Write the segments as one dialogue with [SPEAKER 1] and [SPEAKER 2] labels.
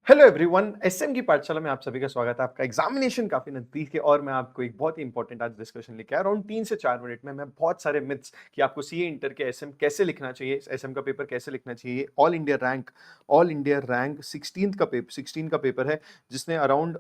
[SPEAKER 1] Hello everyone, SM की पाठशाला में आप सभी का स्वागत है। आपका एग्जामिनेशन काफी नजदीक है और मैं आपको एक बहुत ही इंपॉर्टेंट आज डिस्कशन लेके आया। अराउंड 3 से 4 मिनट में मैं बहुत सारे मिथ्स कि आपको सीए इंटर के एसएम कैसे लिखना चाहिए, एसएम का पेपर कैसे लिखना चाहिए। ऑल इंडिया रैंक 16 का पेपर है जिसने अराउंड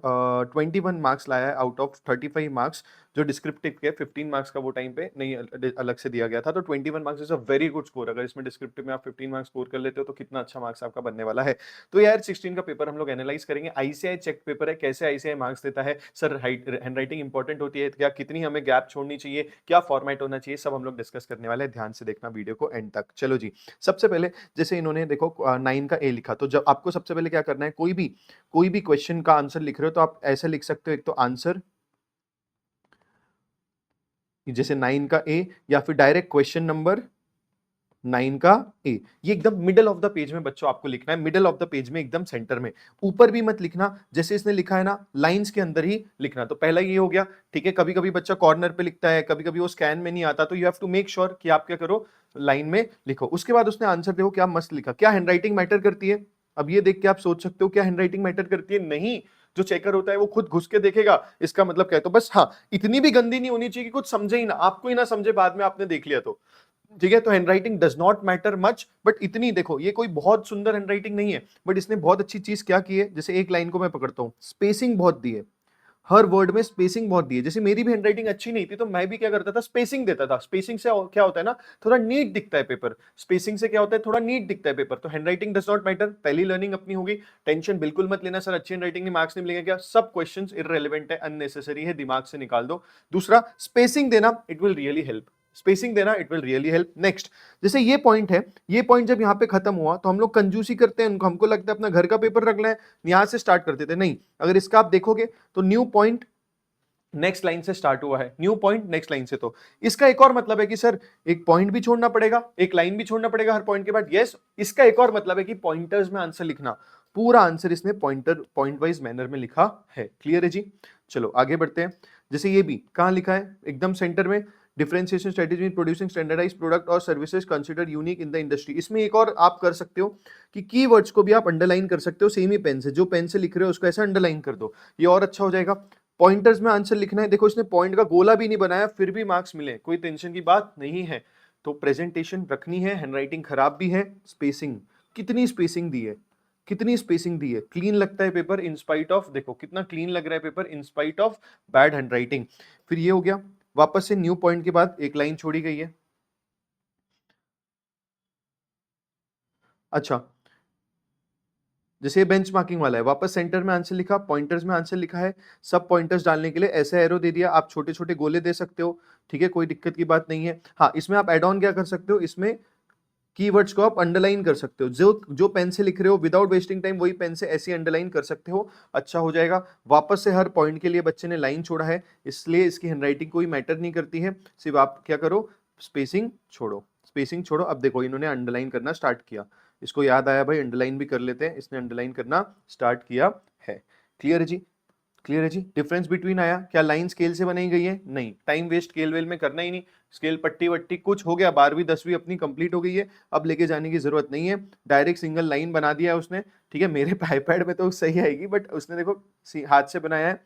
[SPEAKER 1] 21 मार्क्स लाया है आउट ऑफ 35 मार्क्स। जो डिस्क्रिप्टिव के 15 मार्क्स का वो टाइम पे नहीं अलग से दिया गया था, तो 21 marks is a very good score. अगर इसमें डिस्क्रिप्टिव में आप 15 मार्क्स स्कोर कर लेते हो तो कितना अच्छा मार्क्स आपका बनने वाला है। तो यार 16 का पेपर हम लोग एनालाइज करेंगे। आईसीआई चेक पेपर है, कैसे आईसीआई मार्क्स देता है, सर हैंड राइटिंग इंपॉर्टेंट होती है क्या, कितनी हमें गैप छोड़नी चाहिए, क्या फॉर्मेट होना चाहिए, सब हम लोग डिस्कस करने वाले हैं। ध्यान से देखना वीडियो को एंड तक। चलो जी, सबसे पहले जैसे इन्होंने देखो 9 का ए लिखा, तो जब आपको सबसे पहले क्या करना है, कोई भी क्वेश्चन का आंसर लिख रहे हो तो आप ऐसे लिख सकते हो, एक तो आंसर जैसे 9 का ए, या फिर डायरेक्ट क्वेश्चन नंबर 9 का ए। ये एकदम मिडल ऑफ द पेज में बच्चों आपको लिखना है, मिडल ऑफ द पेज में एकदम सेंटर में। ऊपर भी मत लिखना, जैसे इसने लिखा है ना, लाइंस के अंदर ही लिखना। तो पहला ये हो गया, ठीक है। कभी कभी बच्चा कॉर्नर पे लिखता है, कभी कभी वो स्कैन में नहीं आता, तो you have to make sure कि आप क्या करो, लाइन में लिखो। उसके बाद उसने आंसर देखो क्या मस्त लिखा। क्या हैंडराइटिंग मैटर करती है? अब ये देख के आप सोच सकते हो क्या हैंडराइटिंग मैटर करती है? नहीं। जो चेकर होता है वो खुद घुस के देखेगा इसका मतलब क्या है। तो बस हाँ, इतनी भी गंदी नहीं होनी चाहिए कि कुछ समझे ही ना, आपको ही ना समझे बाद में आपने देख लिया तो। ठीक है, तो handwriting does not matter much, but इतनी देखो, ये कोई बहुत सुंदर हैंडराइटिंग नहीं है, बट इसने बहुत अच्छी चीज क्या की है। जैसे एक लाइन को मैं पकड़ता हूं, स्पेसिंग बहुत दी है, हर वर्ड में स्पेसिंग बहुत दी है। जैसे मेरी भी हैंडराइटिंग अच्छी नहीं थी तो मैं भी क्या करता था, स्पेसिंग देता था। स्पेसिंग से क्या होता है ना, थोड़ा नीट दिखता है पेपर। स्पेसिंग से क्या होता है, थोड़ा नीट दिखता है पेपर। तो हैंडराइटिंग डज नॉट मैटर, पहली लर्निंग अपनी होगी। टेंशन बिल्कुल मत लेना, सर अच्छी हैंडराइटिंग नहीं मार्क्स नहीं मिलेंगे क्या, सब क्वेश्चंस इररिलेवेंट है, अननेसेसरी है, दिमाग से निकाल दो। दूसरा, स्पेसिंग देना, it will really help. Spacing देना, it will really help. Next, जैसे ये पॉइंट है, ये पॉइंट जब यहाँ पे खत्म हुआ तो हम लोग कंजूसी करते हैं, हमको लगता है अपना घर का पेपर रख लें, यहां से स्टार्ट करते थे। नहीं, अगर इसका आप देखोगे तो न्यू पॉइंट नेक्स्ट लाइन से स्टार्ट हुआ है, न्यू पॉइंट नेक्स्ट लाइन से। तो इसका एक और मतलब है कि सर एक पॉइंट भी छोड़ना पड़ेगा, एक लाइन भी छोड़ना पड़ेगा हर पॉइंट के बाद। यस, इसका एक और मतलब है कि पॉइंटर्स में आंसर लिखना। पूरा आंसर इसने पॉइंट वाइज मैनर में लिखा है। क्लियर है जी? चलो आगे बढ़ते हैं। जैसे ये भी कहां लिखा है, एकदम सेंटर में, differentiation strategy in producing standardised product और services consider unique in the industry. इसमें एक और आप कर सकते हो कि कीवर्ड्स को भी आप अंडरलाइन कर सकते हो सेम ही पेन से। जो पेन से लिख रहे हो उसको ऐसे अंडरलाइन कर दो, ये और अच्छा हो जाएगा। पॉइंटर्स में आंसर लिखना है, देखो इसने पॉइंट का गोला भी नहीं बनाया फिर भी मार्क्स मिले, कोई टेंशन की बात नहीं है। तो प्रेजेंटेशन रखनी है, हैंडराइटिंग खराब भी है, स्पेसिंग, कितनी स्पेसिंग दी है, कितनी स्पेसिंग दी है। क्लीन लगता है पेपर इन स्पाइट ऑफ, देखो कितना क्लीन लग रहा है paper in spite of bad handwriting. फिर ये हो गया, वापस से न्यू पॉइंट के बाद एक लाइन छोड़ी गई है। अच्छा, जैसे बेंचमार्किंग वाला है, वापस सेंटर में आंसर लिखा, पॉइंटर्स में आंसर लिखा है। सब पॉइंटर्स डालने के लिए ऐसे एरो दे दिया, आप छोटे छोटे गोले दे सकते हो। ठीक है, कोई दिक्कत की बात नहीं है। हाँ, इसमें आप एड ऑन क्या कर सकते हो, इसमें कीवर्ड्स को आप अंडरलाइन कर सकते हो। जो जो पेन से लिख रहे हो विदाउट वेस्टिंग टाइम, वही पेन से ऐसे अंडरलाइन कर सकते हो, अच्छा हो जाएगा। वापस से हर पॉइंट के लिए बच्चे ने लाइन छोड़ा है, इसलिए इसकी हैंडराइटिंग कोई मैटर नहीं करती है। सिर्फ आप क्या करो, स्पेसिंग छोड़ो, स्पेसिंग छोड़ो। अब देखो इन्होंने अंडरलाइन करना स्टार्ट किया, इसको याद आया भाई अंडरलाइन भी कर लेते हैं, इसने अंडरलाइन करना स्टार्ट किया है। क्लियर है जी? क्लियर है जी? डिफरेंस बिटवीन आया क्या, लाइन स्केल से बनाई गई है? नहीं, टाइम वेस्ट स्केल वेल में करना ही नहीं। स्केल पट्टी वट्टी कुछ हो गया, 12वीं 10वीं अपनी कंप्लीट हो गई है, अब लेके जाने की जरूरत नहीं है। डायरेक्ट सिंगल लाइन बना दिया है उसने। ठीक है, मेरे आईपैड में तो सही आएगी, बट उसने देखो हाथ से बनाया है,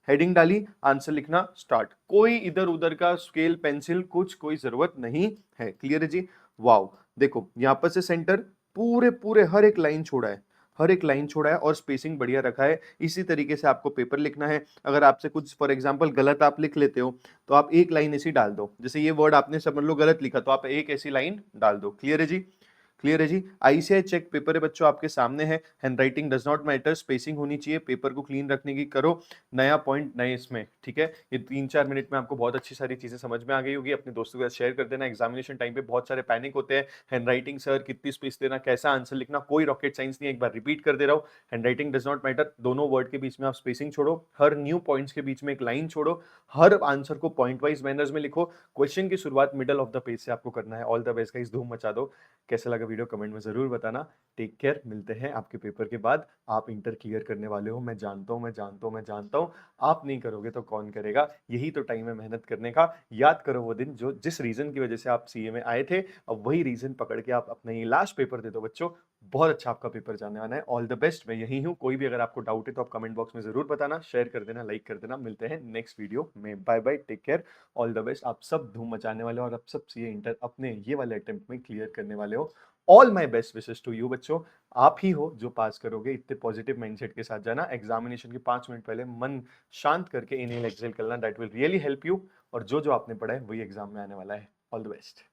[SPEAKER 1] हेडिंग डाली, आंसर लिखना स्टार्ट। कोई इधर उधर का स्केल पेंसिल कुछ कोई जरूरत नहीं है। क्लियर है जी? वाओ, देखो यहां पर से सेंटर, पूरे पूरे हर एक लाइन छोड़ा है, हर एक लाइन छोड़ा है और स्पेसिंग बढ़िया रखा है। इसी तरीके से आपको पेपर लिखना है। अगर आपसे कुछ फॉर एग्जांपल गलत आप लिख लेते हो तो आप एक लाइन ऐसी डाल दो, जैसे ये वर्ड आपने समझ लो गलत लिखा तो आप एक ऐसी लाइन डाल दो। क्लियर है जी? क्लियर है जी? आईसीआई चेक पेपर है बच्चों, आपके सामने है। Handwriting does not matter, spacing होनी चाहिए, पेपर को क्लीन रखने की करो। नया पॉइंट नए इसमें, ठीक है। ये 3-4 मिनट में आपको बहुत अच्छी सारी चीजें समझ में आ गई होगी। अपने दोस्तों के साथ शेयर कर देना। एग्जामिनेशन टाइम पे बहुत सारे पैनिक होते हैं, हैंडराइटिंग सर कितनी स्पेस देना, कैसा आंसर लिखना, कोई रॉकेट साइंस नहीं है। एक बार रिपीट कर दे रहा हूँ, हैंडराइटिंग डज नॉट मैटर, दोनों वर्ड के बीच में आप स्पेसिंग छोड़ो, हर न्यू पॉइंट्स के बीच में एक लाइन छोड़ो, हर आंसर को पॉइंट वाइज मैनर्स में लिखो। क्वेश्चन की शुरुआत मिडल ऑफ द पेज से आपको करना है। ऑल द बेस्ट गाइस, धूम मचा दो। कैसा लगा वीडियो कमेंट में जरूर बताना। टेक केयर, मिलते हैं आपके पेपर के बाद। आप इंटर क्लियर करने वाले हो, मैं जानता हूँ, मैं जानता हूँ, मैं जानता हूँ। आप नहीं करोगे तो कौन करेगा, यही तो टाइम है मेहनत करने का। याद करो वो दिन जो जिस रीजन की वजह से आप सीए में आए थे, अब वही रीजन पकड़ के आप अपना ये लास्ट पेपर दे दो बच्चों। बहुत अच्छा आपका पेपर जाने वाला है। ऑल द बेस्ट, मैं यही हूँ। कोई भी अगर आपको डाउट है तो आप कमेंट बॉक्स में ज़रूर बताना, शेयर कर देना, लाइक कर देना। मिलते हैं नेक्स्ट वीडियो में। Bye bye, take care, all the best. आप सब धूम मचाने वाले हो और आप सब सीए इंटर अपने ये वाले अटेम्प्ट में क्लियर करने वाले हो। All my best wishes to you बच्चों। आप ही हो जो पास करोगे। इतने पॉजिटिव माइंडसेट के साथ जाना। एग्जामिनेशन के 5 मिनट पहले मन शांत करके इनहेल एक्सहेल करना, that will really help you. और जो जो आपने पढ़ा है वही एग्जाम में आने वाला है। All the best.